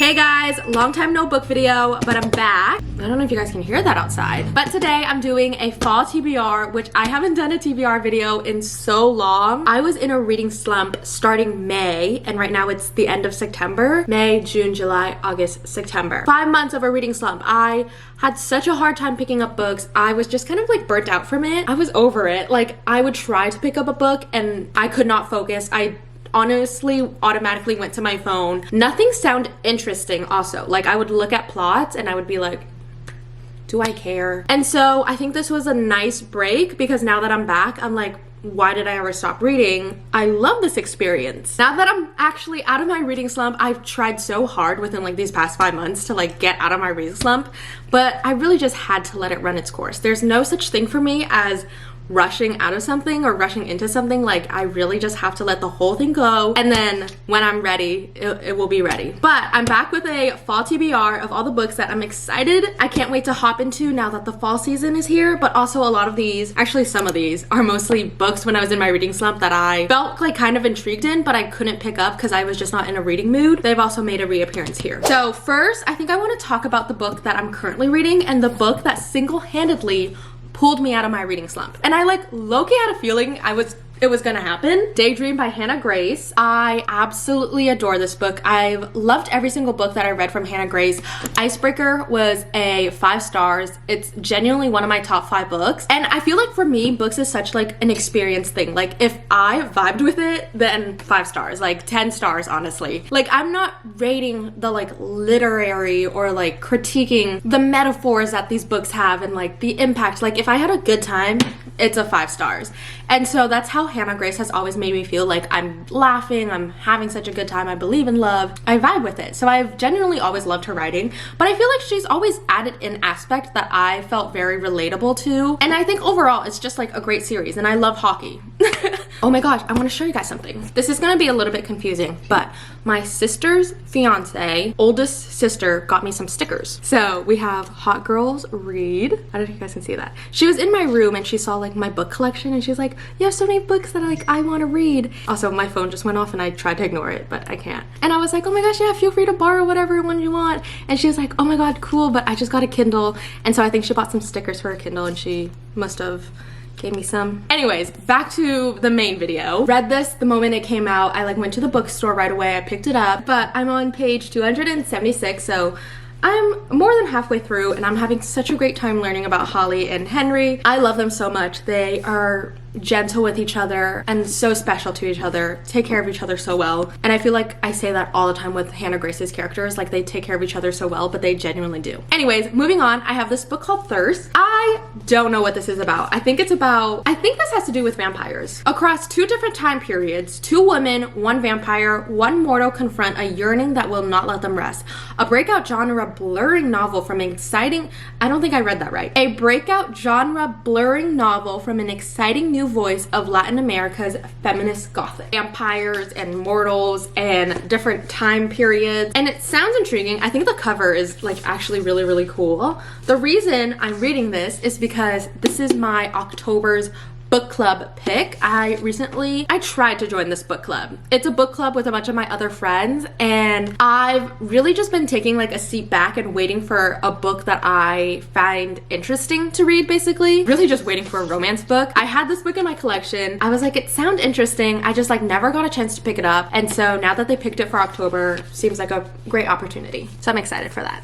Hey guys, long time no book video, but I'm back. I don't know if you guys can hear that outside, but today I'm doing a fall TBR, which I haven't done a TBR video in so long. I was in a reading slump starting May, and right now it's the end of September. May, June, July, August, September. 5 months of a reading slump. I had such a hard time picking up books. I was just kind of like burnt out from it. I was over it. Like, I would try to pick up a book and I could not focus. I honestly automatically went to my phone. Nothing sounded interesting also. Like, I would look at plots and I would be like, do I care? And so I think this was a nice break because now that I'm back, I'm like, why did I ever stop reading? I love this experience. Now that I'm actually out of my reading slump, I've tried so hard within like these past 5 months to like get out of my reading slump, but I really just had to let it run its course. There's no such thing for me as rushing out of something or rushing into something. Like, I really just have to let the whole thing go, and then when I'm ready, it will be ready. But I'm back with a fall TBR of all the books that I'm excited. I can't wait to hop into now that the fall season is here, but also a lot of these, actually some of these, are mostly books when I was in my reading slump that I felt like kind of intrigued in, but I couldn't pick up because I was just not in a reading mood. They've also made a reappearance here. So first, I think I want to talk about the book that I'm currently reading and the book that single-handedly pulled me out of my reading slump. And I like low-key had a feeling it was gonna happen. Daydream by Hannah Grace. I absolutely adore this book. I've loved every single book that I read from Hannah Grace. Icebreaker was a 5 stars. It's genuinely one of my top 5 books. And I feel like for me, books is such like an experience thing. Like, if I vibed with it, then 5 stars, like 10 stars, honestly. Like, I'm not rating the like literary or like critiquing the metaphors that these books have and like the impact. Like, if I had a good time, it's a 5 stars. And so that's how Hannah Grace has always made me feel. Like, I'm laughing, I'm having such a good time, I believe in love, I vibe with it. So I've genuinely always loved her writing, but I feel like she's always added an aspect that I felt very relatable to. And I think overall it's just like a great series, and I love hockey. Oh my gosh, I want to show you guys something. This is gonna be a little bit confusing, but my sister's fiance, oldest sister, got me some stickers. So we have Hot Girls Read. I don't know if you guys can see that. She was in my room and she saw like my book collection and she's like, you have so many books that I want to read. Also, my phone just went off and I tried to ignore it, but I can't. And I was like, oh my gosh, yeah, feel free to borrow whatever one you want. And she was like, oh my god, cool, but I just got a Kindle. And so I think she bought some stickers for her Kindle and she must have gave me some. Anyways, back to the main video. Read this the moment it came out. I like went to the bookstore right away. I picked it up, but I'm on page 276, so I'm more than halfway through and I'm having such a great time learning about Holly and Henry. I love them so much. They are gentle with each other and so special to each other, take care of each other so well. And I feel like I say that all the time with Hannah Grace's characters, like they take care of each other so well, but they genuinely do. Anyways, moving on, I have this book called Thirst. I don't know what this is about. I think this has to do with vampires. Across 2 different time periods, 2 women, 1 vampire, 1 mortal confront a yearning that will not let them rest. A breakout genre blurring novel from an exciting, I don't think I read that right. A breakout genre blurring novel from an exciting new voice of Latin America's feminist gothic. Vampires and mortals and different time periods. And it sounds intriguing. I think the cover is like actually really, really cool. The reason I'm reading this is because this is my October's book club pick. I tried to join this book club. It's a book club with a bunch of my other friends, and I've really just been taking like a seat back and waiting for a book that I find interesting to read, basically. Really just waiting for a romance book. I had this book in my collection. I was like, it sounds interesting. I just like never got a chance to pick it up. And so now that they picked it for October, seems like a great opportunity. So I'm excited for that.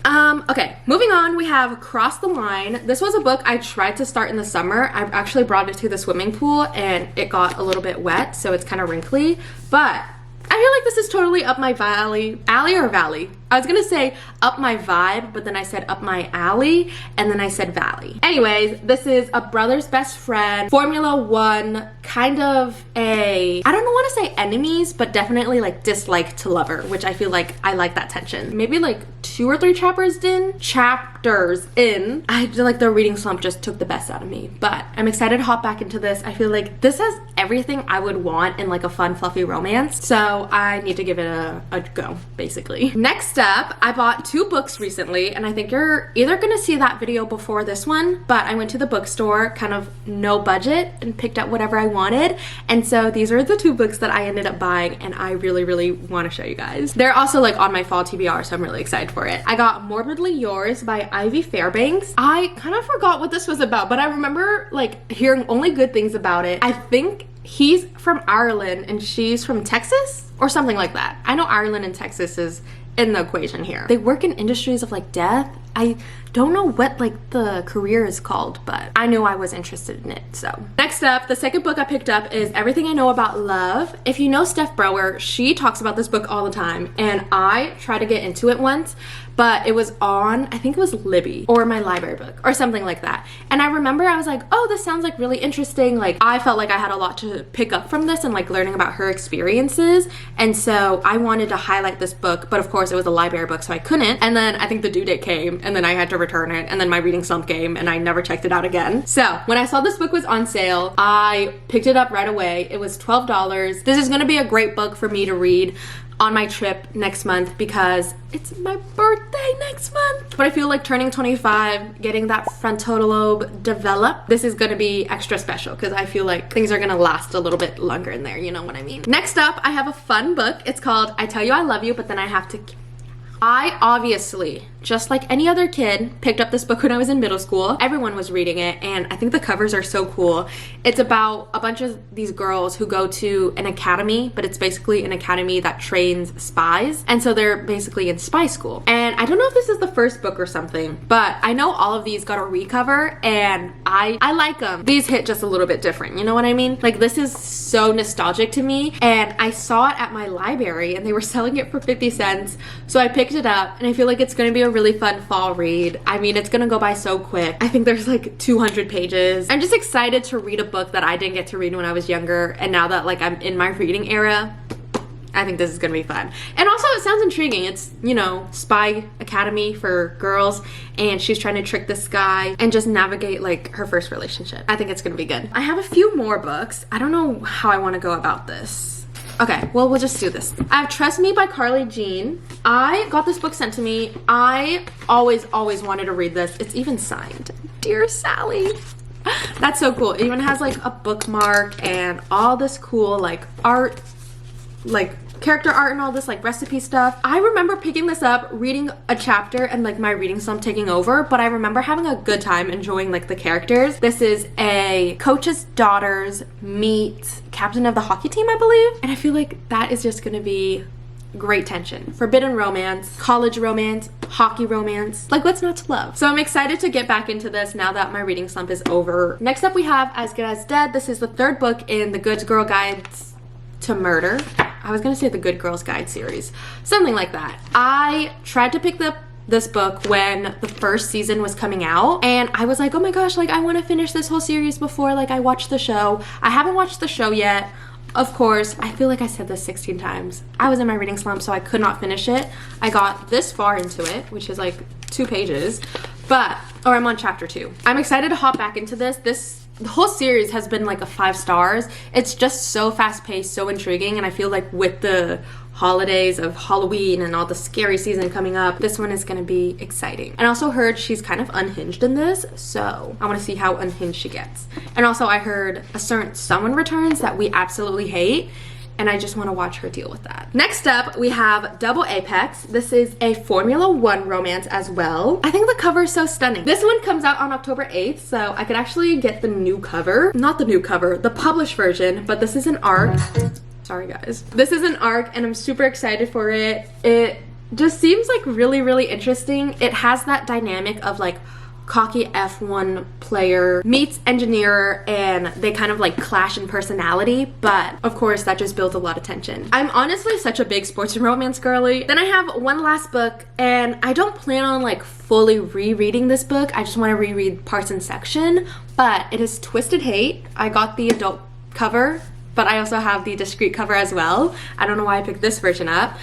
Okay, moving on, we have Cross the Line. This was a book I tried to start in the summer. I actually brought it to the swimming pool and it got a little bit wet, so it's kind of wrinkly, but I feel like this is totally up my alley or valley. I was gonna say up my vibe, but then I said up my alley, and then I said valley. Anyways, this is a brother's best friend, Formula One, kind of a, I don't want to say enemies, but definitely like dislike to lover, which I feel like I like that tension. Maybe like 2 or 3 chapters in. chapters in, I feel like the reading slump just took the best out of me. But I'm excited to hop back into this. I feel like this has everything I would want in like a fun, fluffy romance. So I need to give it a go, basically. Next up, I bought 2 books recently, and I think you're either gonna see that video before this one, but I went to the bookstore, kind of no budget, and picked up whatever I wanted. And so these are the 2 books that I ended up buying, and I really, really want to show you guys. They're also like on my fall TBR, so I'm really excited for it. I got Morbidly Yours by Ivy Fairbanks. I kind of forgot what this was about, but I remember like hearing only good things about it. I think he's from Ireland and she's from Texas or something like that. I know Ireland and Texas is in the equation here. They work in industries of like death. I don't know what like the career is called, but I knew I was interested in it. So next up, the second book I picked up is Everything I Know About Love. If you know Steph Brower, she talks about this book all the time, and I tried to get into it once, but it was on, I think it was Libby or my library book or something like that. And I remember I was like, oh, this sounds like really interesting. Like I felt like I had a lot to pick up from this and like learning about her experiences. And so I wanted to highlight this book, but of course it was a library book, so I couldn't. And then I think the due date came, and then I had to return it, and then my reading slump came, and I never checked it out again. So when I saw this book was on sale, I picked it up right away. It was $12. This is gonna be a great book for me to read on my trip next month because it's my birthday next month. But I feel like turning 25, getting that frontal lobe developed, this is gonna be extra special because I feel like things are gonna last a little bit longer in there, you know what I mean? Next up, I have a fun book. It's called I Tell You I Love You, But Then I Have to... I obviously, just like any other kid, picked up this book when I was in middle school. Everyone was reading it, and I think the covers are so cool. It's about a bunch of these girls who go to an academy, but it's basically an academy that trains spies. And so they're basically in spy school. And I don't know if this is the first book or something, but I know all of these got a recover, and I like them. These hit just a little bit different, you know what I mean? Like, this is so nostalgic to me, and I saw it at my library, and they were selling it for 50 cents, so I picked it up, and I feel like it's gonna be a really fun fall read. I mean, it's gonna go by so quick. I think there's like 200 pages. I'm just excited to read a book that I didn't get to read when I was younger, and now that like I'm in my reading era, I think this is gonna be fun. And also it sounds intriguing. It's, you know, spy academy for girls, and she's trying to trick this guy and just navigate like her first relationship. I think it's gonna be good. I have a few more books. I don't know how I wanna go about this. Okay, well, we'll just do this. I have Trust Me by Carly Jean. I got this book sent to me. I always wanted to read this. It's even signed. Dear Sally. That's so cool. It even has like a bookmark and all this cool like art, like character art and all this like recipe stuff. I remember picking this up, reading a chapter, and like my reading slump taking over, but I remember having a good time enjoying like the characters. This is a coach's daughters meet captain of the hockey team, I believe, and I feel like that is just gonna be great tension. Forbidden romance, college romance, hockey romance, like what's not to love? So I'm excited to get back into this now that my reading slump is over. Next up we have As Good As Dead. This is the 3rd book in the Good Girl Guides to Murder. I was gonna say the Good Girls Guide series, something like that. I tried to pick up this book when the first season was coming out, and I was like, oh my gosh, like I want to finish this whole series before like I watch the show. I haven't watched the show yet. Of course, I feel like I said this 16 times. I was in my reading slump, so I could not finish it. I got this far into it, which is like 2 pages, or I'm on chapter 2. I'm excited to hop back into this. The whole series has been like a 5 stars. It's just so fast-paced, so intriguing, and I feel like with the holidays of Halloween and all the scary season coming up, this one is gonna be exciting. And I also heard she's kind of unhinged in this, so I want to see how unhinged she gets. And also I heard a certain someone returns that we absolutely hate, and I just want to watch her deal with that. Next up, we have Double Apex. This is a Formula 1 romance as well. I think the cover is so stunning. This one comes out on October 8th, so I could actually get the new cover. Not the new cover, the published version, but this is an ARC. Sorry guys. This is an ARC, and I'm super excited for it. It just seems like really interesting. It has that dynamic of like cocky F1 player meets engineer, and they kind of like clash in personality, but of course that just builds a lot of tension. I'm honestly such a big sports and romance girly. Then I have one last book, and I don't plan on like fully rereading this book. I just want to reread parts and section, but it is Twisted Hate. I got the adult cover, but I also have the discreet cover as well. I don't know why I picked this version up.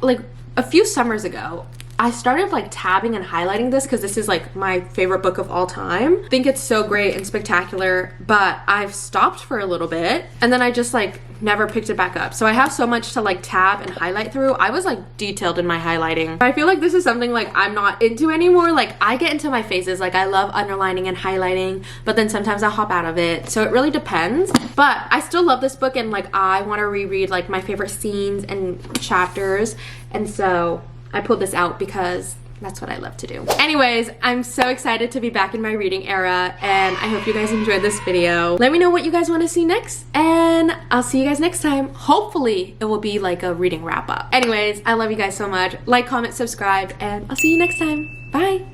Like a few summers ago, I started like tabbing and highlighting this because this is like my favorite book of all time. I think it's so great and spectacular, but I've stopped for a little bit and then I just like never picked it back up. So I have so much to like tab and highlight through. I was like detailed in my highlighting. I feel like this is something like I'm not into anymore. Like I get into my phases. Like I love underlining and highlighting, but then sometimes I hop out of it. So it really depends. But I still love this book and like I want to reread like my favorite scenes and chapters. And so I pulled this out because that's what I love to do. Anyways, I'm so excited to be back in my reading era and I hope you guys enjoyed this video. Let me know what you guys want to see next and I'll see you guys next time. Hopefully it will be like a reading wrap up. Anyways, I love you guys so much. Like, comment, subscribe, and I'll see you next time. Bye.